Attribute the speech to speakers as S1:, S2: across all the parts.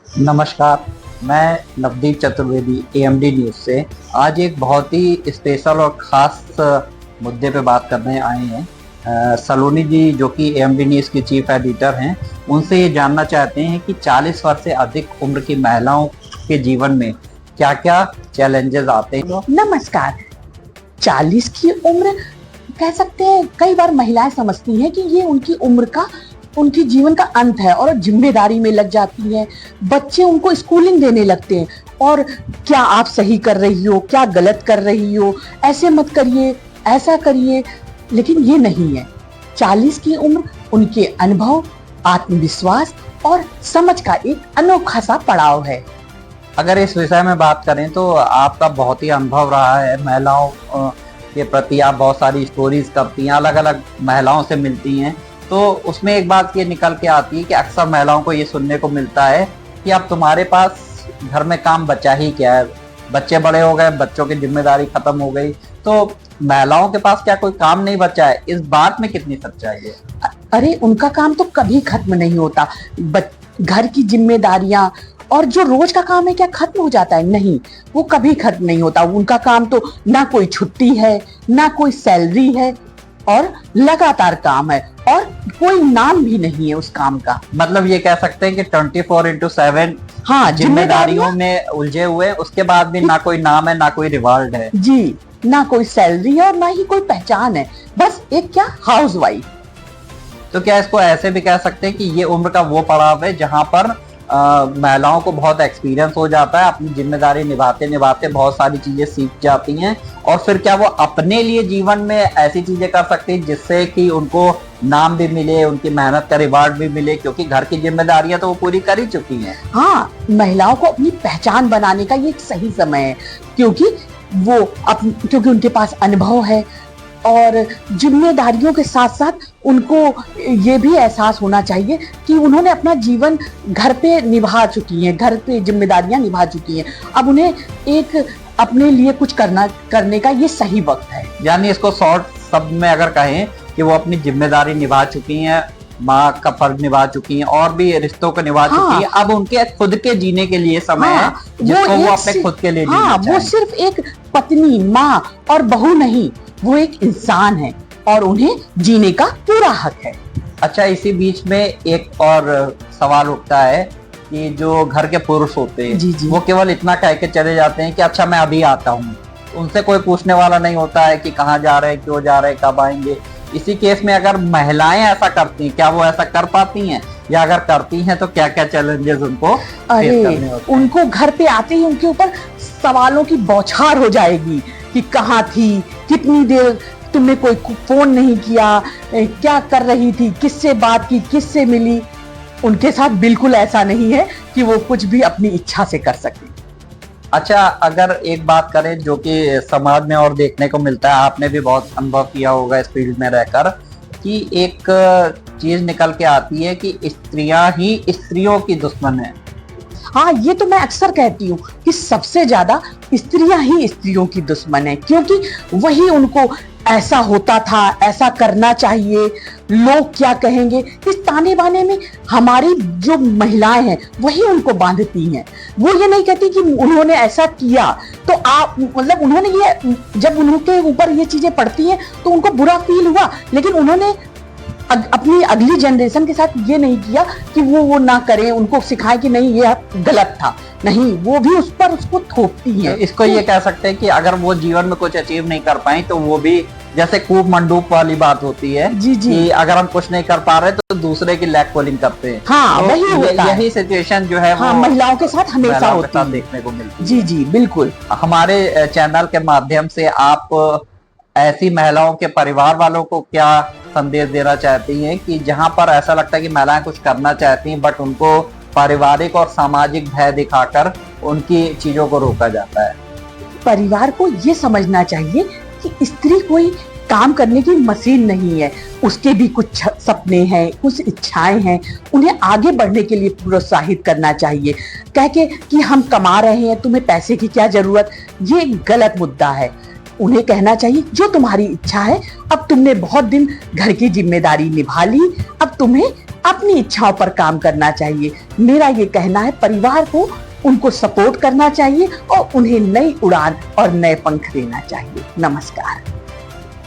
S1: नमस्कार। मैं Navdeep Chaturvedi AMD news से आज एक बहुत ही स्पेशल और ख़ास मुद्दे पे बात करने आए हैं। सलोनी जी जो कि एएमडी न्यूज़ की चीफ एडिटर हैं, उनसे ये जानना चाहते हैं कि 40 वर्ष से अधिक उम्र की महिलाओं के जीवन में क्या-क्या चैलेंजेस आते हैं।
S2: नमस्कार। 40 की उम्र कह सकते हैं, कई बार महिलाएं समझती हैं कि ये उनकी उम्र का, उनके जीवन का अंत है और जिम्मेदारी में लग जाती हैं। बच्चे उनको स्कूलिंग देने लगते हैं और क्या आप सही कर रही हो, क्या गलत कर रही हो, ऐसे मत करिए, ऐसा करिए, लेकिन ये नहीं है। 40 की उम्र उनके अनुभव, आत्मविश्वास और समझ का एक अनोखा सा पड़ाव है।
S1: अगर इस विषय में बात करें तो आपका बहुत ही अनुभव रहा है महिलाओं के प्रति। आप बहुत सारी स्टोरीज करती हैं, अलग अलग महिलाओं से मिलती हैं, तो उसमें एक बात ये निकल के आती है कि अक्सर महिलाओं को ये सुनने को मिलता है कि अब तुम्हारे पास घर में काम बचा ही क्या है, बच्चे बड़े हो गए, बच्चों की जिम्मेदारी खत्म हो गई, तो महिलाओं के पास क्या कोई काम नहीं बचा है। इस बात में कितनी सच्चाई है?
S2: अरे उनका काम तो कभी खत्म नहीं होता। घर की जिम्मेदारियां और जो रोज का काम है क्या खत्म हो जाता है? नहीं, वो कभी खत्म नहीं होता। उनका काम तो ना कोई छुट्टी है, ना कोई सैलरी है और लगातार काम है और कोई नाम भी नहीं है उस काम का।
S1: मतलब ये कह सकते हैं कि 24/7
S2: हाँ,
S1: जिम्मेदारियों में उलझे हुए, उसके बाद भी ना कोई नाम है, ना कोई रिवॉर्ड है।
S2: जी, ना कोई सैलरी है और ना ही कोई पहचान है, बस एक क्या, हाउसवाइफ।
S1: तो क्या इसको ऐसे भी कह सकते हैं कि ये उम्र का वो पड़ाव है जहां पर महिलाओं को बहुत एक्सपीरियंस हो जाता है, अपनी जिम्मेदारी निभाते निभाते बहुत सारी चीजें सीख जाती हैं, और फिर क्या वो अपने लिए जीवन में ऐसी चीजें कर सकती हैं जिससे कि उनको नाम भी मिले, उनकी मेहनत का रिवार्ड भी मिले, क्योंकि घर की जिम्मेदारियां तो वो पूरी कर ही चुकी हैं।
S2: हाँ, महिलाओं को अपनी पहचान बनाने का ये एक सही समय है, क्योंकि उनके पास अनुभव है और जिम्मेदारियों के साथ साथ उनको ये भी एहसास होना चाहिए कि उन्होंने अपना जीवन घर पे निभा चुकी हैं, घर पे जिम्मेदारियां निभा चुकी हैं। अब उन्हें एक अपने लिए कुछ करने का ये सही वक्त है।
S1: यानी इसको शॉर्ट शब्द में अगर कहें कि वो अपनी जिम्मेदारी निभा चुकी हैं, माँ का फर्ज निभा चुकी हैं और भी रिश्तों को निभा चुकी हैं। अब उनके खुद के जीने के लिए समय है जिसको वो अपने खुद के लिए जीना चाहें।
S2: वो सिर्फ एक पत्नी, माँ और बहू नहीं, वो एक इंसान है और उन्हें जीने का पूरा हक है।
S1: अच्छा, इसी बीच में एक और सवाल उठता है कि जो घर के पुरुष होते हैं वो केवल इतना कह के चले जाते हैं कि अच्छा मैं अभी आता हूँ, उनसे कोई पूछने वाला नहीं होता है कि कहाँ जा रहे हैं, क्यों जा रहे हैं, कब आएंगे। इसी केस में अगर महिलाएं ऐसा करती हैं, क्या वो ऐसा कर पाती हैं, या अगर करती हैं तो क्या क्या चैलेंजेस उनको फेस करने होते हैं?
S2: उनको घर पे आते ही उनके ऊपर सवालों की बौछार हो जाएगी कि कहाँ थी, कितनी देर तुमने कोई फोन नहीं किया, क्या कर रही थी, किससे बात की, किससे मिली। उनके साथ बिल्कुल ऐसा नहीं है कि वो कुछ भी अपनी इच्छा से कर सके।
S1: अच्छा, अगर एक बात करें जो कि समाज में और देखने को मिलता है, आपने भी बहुत अनुभव किया होगा इस फील्ड में रहकर, कि एक चीज निकल के आती है कि स्त्रियां ही स्त्रियों की दुश्मन है।
S2: हाँ, ये तो मैं अक्सर कहती हूँ कि सबसे ज्यादा स्त्रियां ही स्त्रियों की दुश्मन है, क्योंकि वही उनको ऐसा होता था, ऐसा करना चाहिए, लोग क्या कहेंगे, इस ताने बाने में हमारी जो महिलाएं हैं वही उनको बांधती हैं। वो ये नहीं कहती कि उन्होंने ऐसा किया तो आप, मतलब उन्होंने ये, जब उनके ऊपर ये चीजें पड़ती हैं तो उनको बुरा फील हुआ, लेकिन उन्होंने अपनी अगली जनरेशन के साथ ये नहीं किया कि वो ना करें, उनको सिखाएं कि नहीं ये गलत था। नहीं, वो भी उस पर उसको थोपती है।
S1: इसको ये कह सकते हैं कि अगर वो जीवन में कुछ अचीव नहीं कर पाई तो वो भी, जैसे कूप मंडूप वाली बात होती है कि अगर हम कुछ नहीं कर पा रहे तो दूसरे की लैग पोलिंग करते हैं।
S2: हाँ,
S1: तो
S2: वही होता है।
S1: यही सिचुएशन जो है
S2: हाँ,
S1: वो
S2: महिलाओं के साथ हमेशा होती है,
S1: देखने को मिलती है।
S2: जी जी बिल्कुल।
S1: हमारे चैनल के माध्यम से आप ऐसी महिलाओं के परिवार वालों को क्या संदेश देना चाहती हैं कि जहां पर ऐसा लगता है कि महिलाएं कुछ करना चाहती हैं बट उनको पारिवारिक और सामाजिक भय दिखाकर उनकी चीजों को रोका जाता है?
S2: परिवार को ये समझना चाहिए कि स्त्री कोई काम करने की मशीन नहीं है, उसके भी कुछ सपने हैं, कुछ इच्छाएं हैं, उन्हें आगे बढ़ने के लिए प्रोत्साहित करना चाहिए। कह के कि हम कमा रहे हैं, तुम्हें पैसे की क्या जरूरत, ये गलत मुद्दा है। उन्हें कहना चाहिए जो तुम्हारी इच्छा है, अब तुमने बहुत दिन घर की जिम्मेदारी निभा ली, अब तुम्हें अपनी इच्छाओं पर काम करना चाहिए। मेरा ये कहना है, परिवार को उनको सपोर्ट करना चाहिए और उन्हें नई उड़ान और नए पंख देना चाहिए। नमस्कार।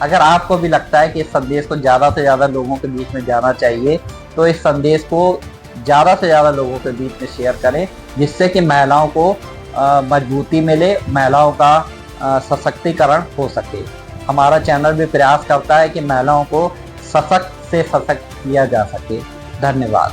S1: अगर आपको भी लगता है कि इस संदेश को ज़्यादा से ज़्यादा लोगों के बीच में जाना चाहिए, तो इस संदेश को ज़्यादा से ज़्यादा लोगों के बीच में शेयर करें, जिससे कि महिलाओं को मजबूती मिले, महिलाओं का सशक्तिकरण हो सके। हमारा चैनल भी प्रयास करता है कि महिलाओं को सशक्त से सशक्त किया जा सके। धन्यवाद।